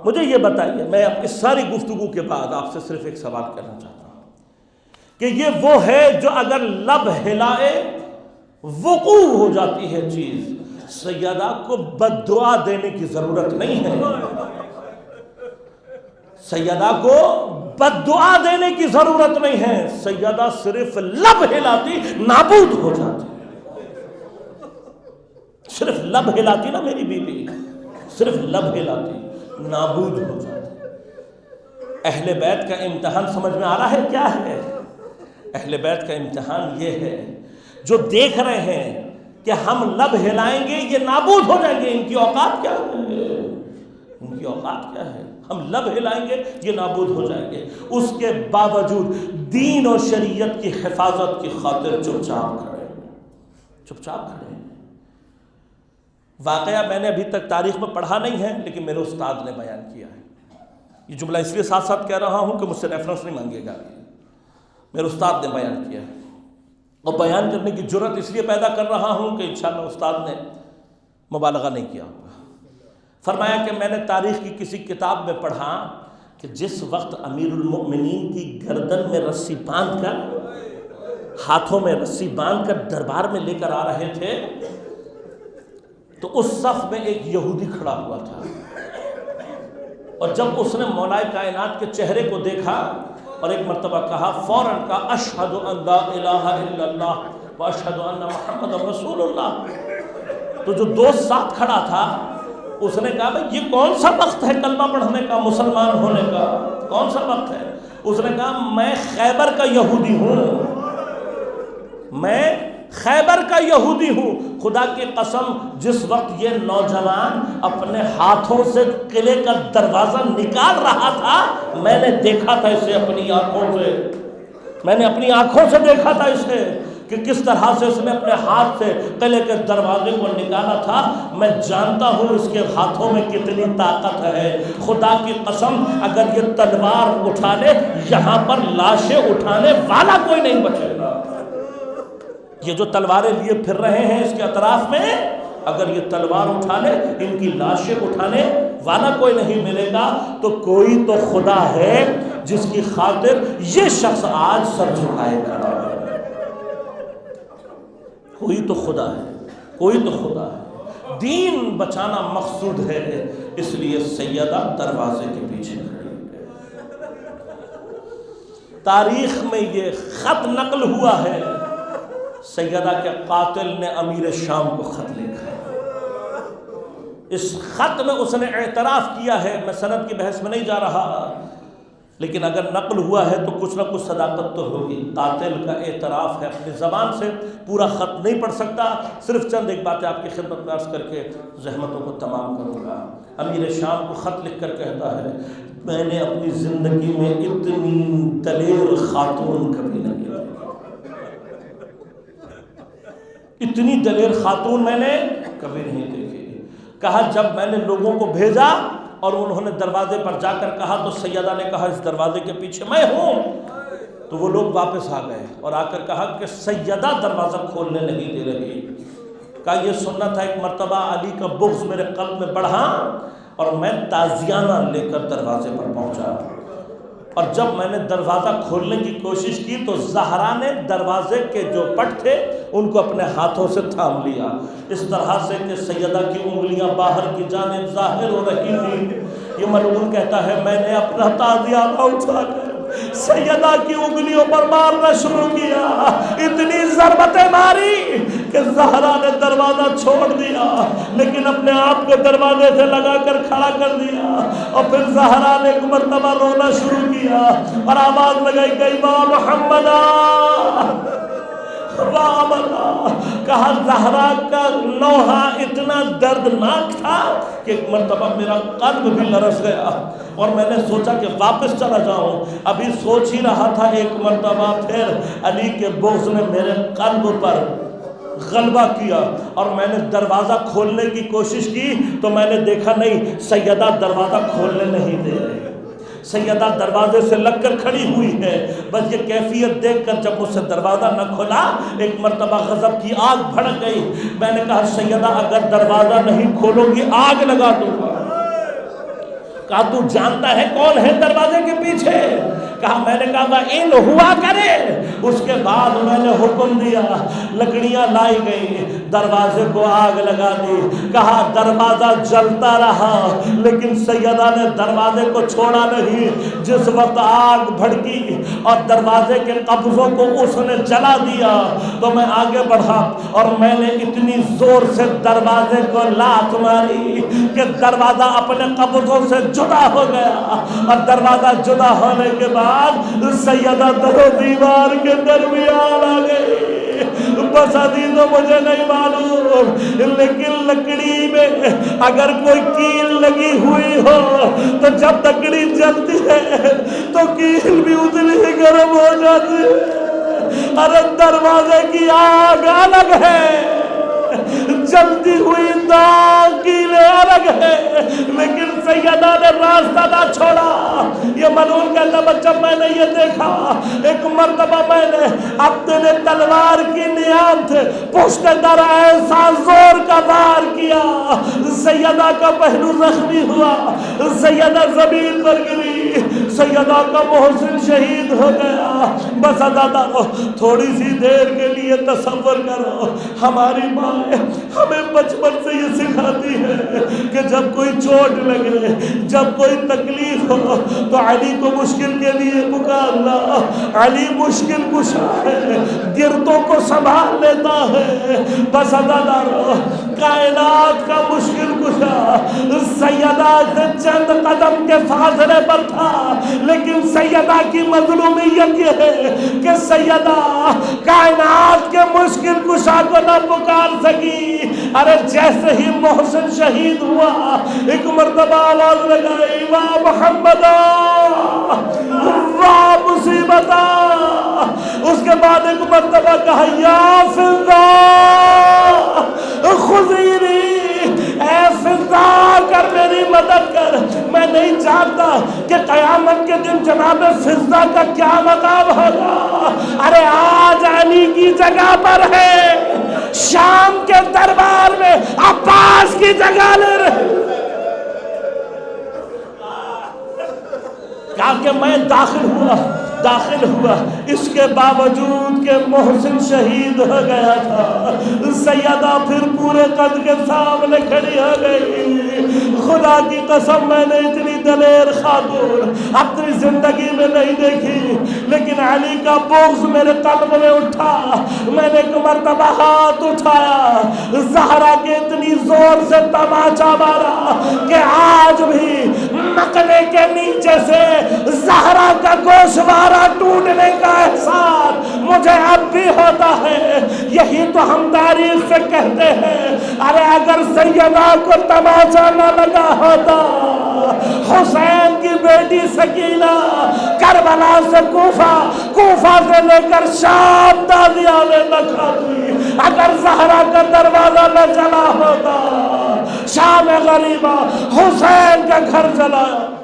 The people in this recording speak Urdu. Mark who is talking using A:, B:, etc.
A: مجھے یہ بتائیے، میں اس ساری گفتگو کے بعد آپ سے صرف ایک سوال کرنا چاہتا ہوں کہ یہ وہ ہے جو اگر لب ہلائے وقوع ہو جاتی ہے چیز، سیدہ کو بد دعا دینے کی ضرورت نہیں ہے، سیدہ کو بد دعا دینے کی ضرورت نہیں ہے، سیدہ صرف لب ہلاتی نابود ہو جاتی، صرف لب ہلاتی نا میری بیوی، صرف لب ہلاتی نابود ہو جاتی۔ اہل بیت کا امتحان سمجھ میں آ رہا ہے کیا ہے؟ اہل بیت کا امتحان یہ ہے جو دیکھ رہے ہیں کہ ہم لب ہلائیں گے یہ نابود ہو جائیں گے، ان کی اوقات کیا ہے؟ ان کی اوقات کیا ہے؟ ہم لب ہلائیں گے یہ نابود ہو جائیں گے، اس کے باوجود دین و شریعت کی حفاظت کی خاطر چپ چاپ کھڑے ہیں، چپ چاپ کھڑے ہیں۔ واقعہ میں نے ابھی تک تاریخ میں پڑھا نہیں ہے، لیکن میرے استاد نے بیان کیا ہے۔ یہ جملہ اس لیے ساتھ ساتھ کہہ رہا ہوں کہ مجھ سے ریفرنس نہیں مانگے گا، میرے استاد نے بیان کیا ہے، اور بیان کرنے کی جرت اس لیے پیدا کر رہا ہوں کہ انشاءاللہ استاد نے مبالغہ نہیں کیا ہوگا۔ فرمایا کہ میں نے تاریخ کی کسی کتاب میں پڑھا کہ جس وقت امیر المؤمنین کی گردن میں رسی باندھ کر، ہاتھوں میں رسی باندھ کر دربار میں لے کر آ رہے تھے تو اس صف میں ایک یہودی کھڑا ہوا تھا، اور جب اس نے مولا کائنات کے چہرے کو دیکھا اور ایک مرتبہ کہا، فوراً کہا، اشہد ان لا الہ الا اللہ واشہد ان محمد رسول اللہ۔ تو جو دوست ساتھ کھڑا تھا اس نے کہا، بھئی یہ کون سا وقت ہے کلمہ پڑھنے کا، مسلمان ہونے کا، کون سا وقت ہے؟ اس نے کہا، میں خیبر کا یہودی ہوں، میں خیبر کا یہودی ہوں، خدا کی قسم جس وقت یہ نوجوان اپنے ہاتھوں سے قلعے کا دروازہ نکال رہا تھا، میں نے دیکھا تھا اسے اپنی آنکھوں سے، میں نے اپنی آنکھوں سے دیکھا تھا اسے کہ کس طرح سے اس نے اپنے ہاتھ سے قلعے کے دروازے کو نکالا تھا۔ میں جانتا ہوں اس کے ہاتھوں میں کتنی طاقت ہے، خدا کی قسم اگر یہ تلوار اٹھا لے یہاں پر لاشیں اٹھانے والا کوئی نہیں بچے گا۔ یہ جو تلواریں لیے پھر رہے ہیں اس کے اطراف میں، اگر یہ تلوار اٹھا لے ان کی لاشیں اٹھانے والا کوئی نہیں ملے گا، تو کوئی تو خدا ہے جس کی خاطر یہ شخص آج سر جھکائے کھڑا ہے، کوئی تو خدا ہے، کوئی تو خدا ہے۔ دین بچانا مقصود ہے، اس لیے سیدہ دروازے کے پیچھے کھڑی ہے۔ تاریخ میں یہ خط نقل ہوا ہے، سیدہ کے قاتل نے امیر شام کو خط لکھا، اس خط میں اس نے اعتراف کیا ہے، میں سند کی بحث میں نہیں جا رہا، لیکن اگر نقل ہوا ہے تو کچھ نہ کچھ صداقت تو ہوگی۔ قاتل کا اعتراف ہے، اپنی زبان سے پورا خط نہیں پڑھ سکتا، صرف چند ایک باتیں آپ کی خدمت میں عرض کر کے زحمتوں کو تمام کروں گا۔ امیر شام کو خط لکھ کر کہتا ہے، میں نے اپنی زندگی میں اتنی دلیر خاتون کبھی نہیں دیکھی، اتنی دلیر خاتون میں نے کبھی نہیں دیکھی۔ کہا جب میں نے لوگوں کو بھیجا اور انہوں نے دروازے پر جا کر کہا تو سیدہ نے کہا اس دروازے کے پیچھے میں ہوں، تو وہ لوگ واپس آ گئے اور آ کر کہا کہ سیدہ دروازہ کھولنے نہیں دے رہی۔ کہا یہ سننا تھا، ایک مرتبہ علی کا بغض میرے قلب میں بڑھا اور میں تازیانہ لے کر دروازے پر پہنچا، اور جب میں نے دروازہ کھولنے کی کوشش کی تو زہرا نے دروازے کے جو پٹ تھے ان کو اپنے ہاتھوں سے تھام لیا، اس طرح سے کہ سیدہ کی انگلیاں باہر کی جانب ظاہر ہو رہی تھی۔ یہ ملعون کہتا ہے میں نے اپنا تازیانہ اٹھا کر سیدہ کی انگلیوں پر مارنا شروع کیا، اتنی ضربتیں ماری کہ زہرا نے دروازہ چھوڑ دیا، لیکن اپنے آپ کو دروازے سے لگا کر کھڑا کر دیا، اور پھر زہرا نے ایک مرتبہ رونا شروع کیا اور آواز لگائی گئی، واہ محمدہ واہ محمدہ۔ کہا زہرا کا نوحہ اتنا دردناک تھا کہ ایک مرتبہ میرا قلب بھی لرز گیا اور میں نے سوچا کہ واپس چلا جاؤں۔ ابھی سوچ ہی رہا تھا، ایک مرتبہ پھر علی کے بغض نے میرے قلب پر غلبہ کیا اور میں نے دروازہ کھولنے کی کوشش کی تو میں نے دیکھا نہیں، سیدہ دروازہ کھولنے نہیں دے رہی۔ سیدہ دروازے سے لگ کر کھڑی ہوئی ہے، بس یہ کیفیت دیکھ کر جب مجھ سے دروازہ نہ کھلا، ایک مرتبہ غضب کی آگ بھڑک گئی۔ میں نے کہا سیدہ اگر دروازہ نہیں کھولو گی آگ لگا دوں گا۔ کہا تو جانتا ہے کون ہے دروازے کے پیچھے؟ کہا میں نے کہا ان ہوا کرے۔ اس کے بعد میں نے حکم دیا، لکڑیاں لائی گئی، دروازے کو آگ لگا دی۔ کہا دروازہ جلتا رہا لیکن سیدہ نے دروازے کو چھوڑا نہیں۔ جس وقت آگ بھڑکی اور دروازے کے قبضوں کو اس نے جلا دیا تو میں آگے بڑھا اور میں نے اتنی زور سے دروازے کو لات ماری کہ دروازہ اپنے قبضوں سے جدا ہو گیا، اور دروازہ جدا ہونے کے بعد سیدہ در و دیوار کے درمیان آ گئی۔ بس ابھی تو مجھے نہیں معلوم، لیکن لکڑی میں اگر کوئی کیل لگی ہوئی ہو تو جب لکڑی جلتی ہے تو کیل بھی اتنی ہی گرم ہو جاتی ہے۔ ارے دروازے کی آگ الگ ہے، جلتی ہوئی داغ کیلیں الگ ہے، لیکن سیدہ نے راستہ نہ چھوڑا۔ یہ ملعون کہتا ہے جب میں نے یہ دیکھا، ایک مرتبہ میں نے اپنے تلوار کی نیام تھے پشت در ایسا زور کا وار کیا، سیدہ کا پہلو زخمی ہوا، سیدہ زمین پر گری، سیدہ کا محسن شہید ہو گیا۔ بس عزیزانو تھوڑی سی دیر کے لیے تصور کرو، ہماری ماں ہمیں بچپن سے یہ سکھاتی ہے کہ جب کوئی چوٹ لگے، جب کوئی تکلیف ہو تو علی کو مشکل کے لیے پکارنا۔ علی مشکل کشا ہے، گردوں کو سنبھال لیتا ہے۔ بس عزیزانو کائنات کا مشکل کشا سیدہ سے چند قدم کے فاصلے پر تھا، لیکن سیدہ کی مظلومیت یہ ہے کہ سیدہ کائنات کے مشکل کشا کو نہ پکار سکی۔ ارے جیسے ہی محسن شہید ہوا ایک مرتبہ آواز لگائی، واہ محمدہ واہ مصیبتہ۔ اس کے بعد ایک مرتبہ کہا یا فضا خذینی، اے فضا کر میری مدد کر۔ میں نہیں جانتا کہ قیامت کے دن جناب فضا کا کیا مقام ہوگا۔ ارے آج علی کی جگہ پر ہے، شام کے دربار میں عباس کی جگہ لے رہے۔ کہا کہ میں داخل ہوا، اس کے باوجود کہ محسن شہید ہو گیا تھا، سیدہ پھر پورے قد کے سامنے کھڑی ہو گئی۔ خدا کی قسم میں نے اتنی دلیر خاتون اپنی زندگی میں نہیں دیکھی، لیکن علی کا بغض میرے قلب میں اٹھا۔ میں نے ایک مرتبہ ہاتھ اٹھایا، زہرا کے اتنی زور سے تماچا مارا کہ آج بھی مقنے کے نیچے سے زہرا کا گوشوارہ ٹوٹنے کا احساس مجھے اب بھی ہوتا ہے۔ یہی تو ہم تاریخ سے کہتے ہیں، ارے اگر سیدہ کو تماچا نہ لگا ہوتا، حسین کی بیٹی سکینہ کربلا سے کوفہ سے لے کر شام تازیانے نہ کھاتی، اگر زہرا کا دروازہ نہ جلا ہوتا، شام غریبہ حسین کا گھر جلایا۔